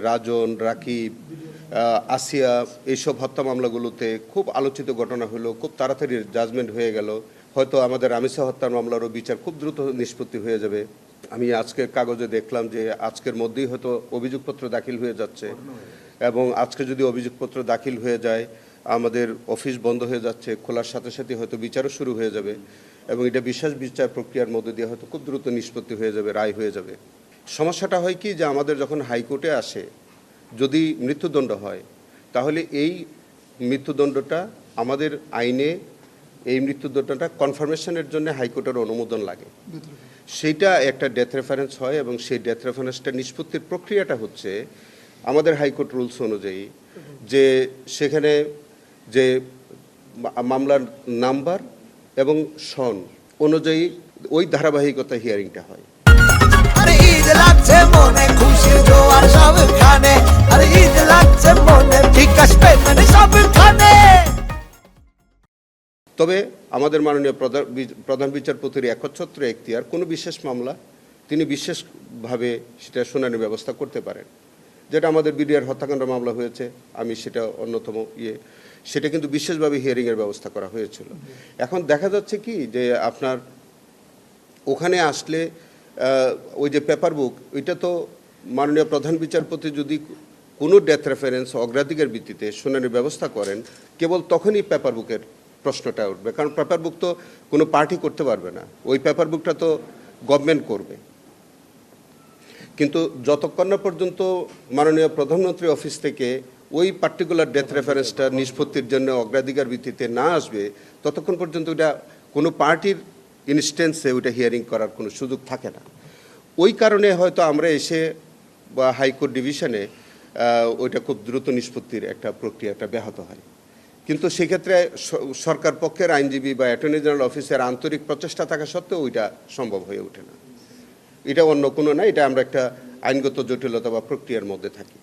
রাজন, রাকিব, আসিয়া এইসব হত্যা মামলাগুলোতে খুব আলোচিত ঘটনা হলো, খুব তাড়াতাড়ি জাজমেন্ট হয়ে গেল। হয়তো আমাদের রামিসা হত্যার মামলারও বিচার খুব দ্রুত নিষ্পত্তি হয়ে যাবে। আমি আজকের কাগজে দেখলাম যে আজকের মধ্যেই হয়তো অভিযোগপত্র দাখিল হয়ে যাচ্ছে, এবং আজকে যদি অভিযোগপত্র দাখিল হয়ে যায় আমাদের অফিস বন্ধ হয়ে যাচ্ছে, খোলার সাথে সাথে হয়তো বিচারও শুরু হয়ে যাবে, এবং এটা বিশ্বাস বিচার প্রক্রিয়ার মধ্যে দিয়ে হয়তো খুব দ্রুত নিষ্পত্তি হয়ে যাবে, রায় হয়ে যাবে। সমস্যাটা হয় কি, যে আমাদের যখন হাইকোর্টে আসে যদি মৃত্যুদণ্ড হয়, তাহলে এই মৃত্যুদণ্ডটা আমাদের আইনে এই মৃত্যুদণ্ডটা কনফার্মেশনের জন্য হাইকোর্টের অনুমোদন লাগে। সেইটা একটা ডেথ রেফারেন্স হয়, এবং সেই ডেথ রেফারেন্সটা নিষ্পত্তির প্রক্রিয়াটা হচ্ছে আমাদের হাইকোর্ট রুলস অনুযায়ী, যে সেখানে যে মামলার নাম্বার এবং সন অনুযায়ী ওই ধারাবাহিকতা হিয়ারিংটা হয়। আরে ঈদ লাগছে মনে, খুশির জোয়ার সবখানে, আরে ঈদ লাগছে মনে, বিকাশ পেমেন্ট সবখানে। তবে আমাদের মাননীয় প্রধান বিচারপতির একচ্ছত্র এখতিয়ার, কোনো বিশেষ মামলা তিনি বিশেষভাবে সেটা শুনানির ব্যবস্থা করতে পারেন। যেটা আমাদের বিডিআর হত্যাকাণ্ড মামলা হয়েছে, আমি সেটা অন্যতম সেটা কিন্তু বিশেষভাবে হিয়ারিংয়ের ব্যবস্থা করা হয়েছিল। এখন দেখা যাচ্ছে কি, যে আপনার ওখানে আসলে ওই যে পেপার বুক, ওইটা তো মাননীয় প্রধান বিচারপতি যদি কোনো ডেথ রেফারেন্স অগ্রাধিকার ভিত্তিতে শুনানির ব্যবস্থা করেন, কেবল তখনই পেপার বুকের প্রশ্নটা উঠবে। কারণ পেপার বুক তো কোনো পার্টি করতে পারবে না, ওই পেপার বুকটা তো গভর্নমেন্ট করবে। কিন্তু যতক্ষণ না পর্যন্ত মাননীয় প্রধানমন্ত্রী অফিস থেকে ওই পার্টিকুলার ডেথ রেফারেন্সটা নিষ্পত্তির জন্য অগ্রাধিকার ভিত্তিতে না আসবে, ততক্ষণ পর্যন্ত ওইটা কোনো পার্টির ইনস্ট্যান্সে ওইটা হিয়ারিং করার কোনো সুযোগ থাকে না। ওই কারণে হয়তো আমরা এসে বা হাইকোর্ট ডিভিশনে ওইটা খুব দ্রুত নিষ্পত্তির একটা প্রক্রিয়াটা ব্যাহত হয়। কিন্তু সেক্ষেত্রে সরকার পক্ষের আইনজীবী বা অ্যাটর্নি জেনারেল অফিসের আন্তরিক প্রচেষ্টা থাকা সত্ত্বেও ওইটা সম্ভব হয়ে ওঠে না। এটা অন্য কোনো না, এটা আমরা একটা আইনগত জটিলতা বা প্রক্রিয়ার মধ্যে থাকি।